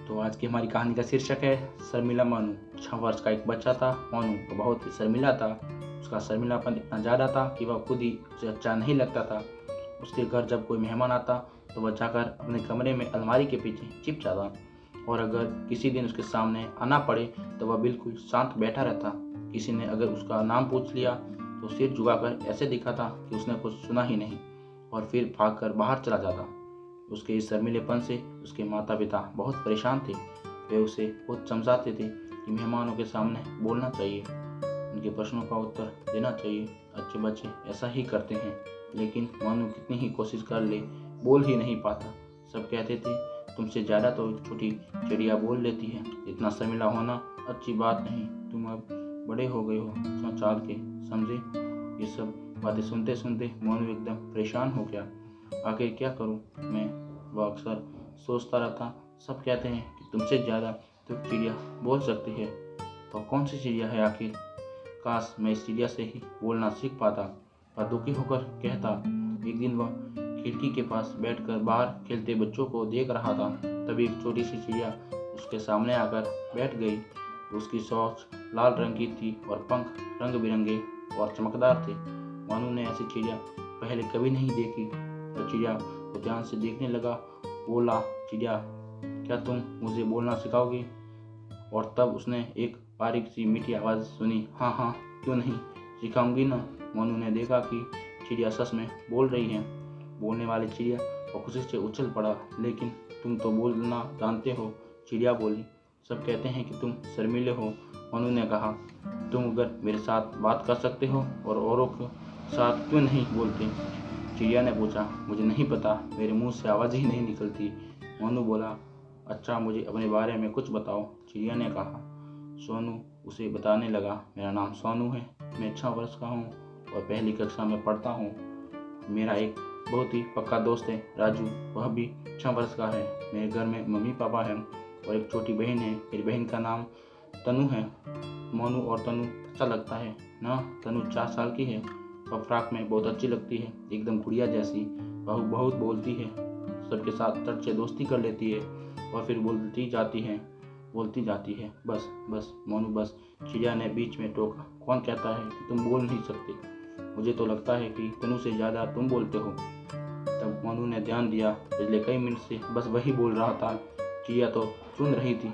तो आज की हमारी कहानी का शीर्षक है शर्मिला मोनू। 6 वर्ष का एक बच्चा था। मोनू वो बहुत ही शर्मिला था। उसका शर्मिलापन इतना ज़्यादा था कि वह खुद ही उसे अच्छा नहीं लगता था। उसके घर जब कोई मेहमान आता तो वह जाकर अपने कमरे में अलमारी के पीछे छिप जाता, और अगर किसी दिन उसके सामने आना पड़े तो वह बिल्कुल शांत बैठा रहता। किसी ने अगर उसका नाम पूछ लिया तो सिर झुकाकर ऐसे दिखाता कि उसने कुछ सुना ही नहीं, और फिर भागकर बाहर चला जाता। उसके इस शर्मीलेपन से उसके माता पिता बहुत परेशान थे। वे उसे बहुत समझाते थे कि मेहमानों के सामने बोलना चाहिए, उनके प्रश्नों का उत्तर देना चाहिए, अच्छे बच्चे ऐसा ही करते हैं। लेकिन मोनू कितनी ही कोशिश कर ले, बोल ही नहीं पाता। सब कहते थे तुमसे ज़्यादा तो छोटी चिड़िया बोल लेती है, इतना शर्मिला होना अच्छी बात नहीं, तुम अब बड़े हो गए हो 6 साल के, समझे। ये सब बातें सुनते सुनते मोनू एकदम परेशान हो गया। आखिर क्या करूं मैं, वह अक्सर सोचता रहता। सब कहते हैं कि तुमसे ज़्यादा तो चिड़िया बोल सकती है, तो कौन सी चिड़िया है आखिर। काश मैं इस चिड़िया से ही बोलना सीख पाता। वह दुखी होकर कहता। एक दिन वह खिड़की के पास बैठकर बाहर खेलते बच्चों को देख रहा था। तभी एक छोटी सी चिड़िया उसके सामने आकर बैठ गई। उसकी चोंच लाल रंग की थी और पंख रंग बिरंगे और चमकदार थे। मोनू ने ऐसी चिड़िया पहले कभी नहीं देखी। वह चिड़िया को ध्यान से देखने लगा। बोला, चिड़िया क्या तुम मुझे बोलना सिखाओगी। और तब उसने एक बारीक सी मीठी आवाज़ सुनी, हाँ हाँ क्यों नहीं, सिखाऊंगी ना। मोनू ने देखा कि चिड़िया सच में बोल रही है। बोलने वाली चिड़िया वो खुशी से उछल पड़ा। लेकिन तुम तो बोलना जानते हो, चिड़िया बोली। सब कहते हैं कि तुम शर्मीले हो, मोनू ने कहा। तुम अगर मेरे साथ बात कर सकते हो और औरों के साथ क्यों नहीं बोलते। चिड़िया ने पूछा। मुझे नहीं पता, मेरे मुंह से आवाज़ ही नहीं निकलती, मोनू बोला। अच्छा मुझे अपने बारे में कुछ बताओ, चिड़िया ने कहा। सोनू उसे बताने लगा। मेरा नाम सोनू है, मैं 6 वर्ष का हूँ और पहली कक्षा में पढ़ता हूँ। मेरा एक बहुत ही पक्का दोस्त है राजू, वह भी 6 वर्ष का है। मेरे घर में मम्मी पापा हैं और एक छोटी बहन है। मेरी बहन का नाम तनु है। मोनू और तनु अच्छा लगता है ना। तनु 4 साल की है। वह फ्रॉक में बहुत अच्छी लगती है, एकदम गुड़िया जैसी। वह बहुत बोलती है, सबके साथ तट से दोस्ती कर लेती है और फिर बोलती जाती है। बस बस मोनू बस, चिड़िया ने बीच में टोका। कौन कहता है कि तुम बोल नहीं सकते, मुझे तो लगता है कि तनु से ज़्यादा तुम बोलते हो। तब मोनू ने ध्यान दिया, पिछले कई मिनट से बस वही बोल रहा था। चिड़िया तो सुन रही थी।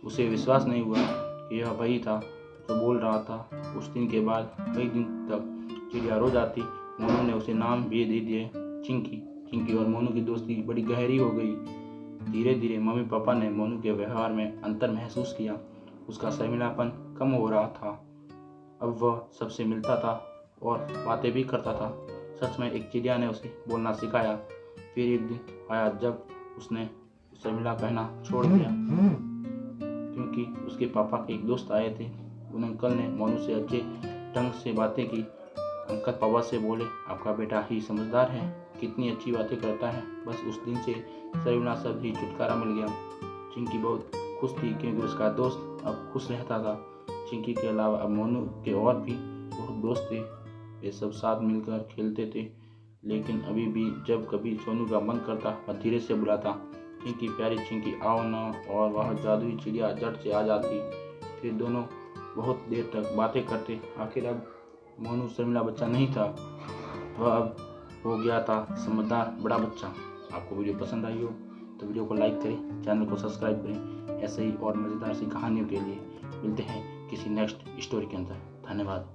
उसे विश्वास नहीं हुआ कि यह वही था जो बोल रहा था। उस दिन के बाद कई दिन तक चिड़िया रोज आती। मोनू ने उसे नाम भी दे दिए, चिंकी। चिंकी और मोनू की दोस्ती बड़ी गहरी हो गई। धीरे धीरे मम्मी पापा ने मोनू के व्यवहार में अंतर महसूस किया। उसका शर्मिलापन कम हो रहा था। अब वह सबसे मिलता था और बातें भी करता था। सच में एक चिड़िया ने उसे बोलना सिखाया। फिर एक दिन आया जब उसने शर्मिला कहना छोड़ दिया, क्योंकि उसके पापा के एक दोस्त आए थे। उन अंकल ने मोनू से अच्छे ढंग से बातें की। अंकल पापा से बोले, आपका बेटा ही समझदार है, कितनी अच्छी बातें करता है। बस उस दिन से शर्मिला शब्द ही छुटकारा मिल गया। चिंकी बहुत खुश थी क्योंकि उसका दोस्त अब खुश रहता था। चिंकी के अलावा अब मोनू के और भी बहुत दोस्त थे। वे सब साथ मिलकर खेलते थे। लेकिन अभी भी जब कभी सोनू का मन करता वह धीरे से बुलाता, चिंकी प्यारी चिंकी आओ ना, और वह जादुई चिड़िया झट से आ जाती। फिर दोनों बहुत देर तक बातें करते। आखिर अब मोनू शर्मिला बच्चा नहीं था, वह अब हो गया था समझदार बड़ा बच्चा। आपको वीडियो पसंद आई हो तो वीडियो को लाइक करें, चैनल को सब्सक्राइब करें। ऐसे ही और मज़ेदार सी कहानियों के लिए मिलते हैं किसी नेक्स्ट स्टोरी के अंदर। धन्यवाद।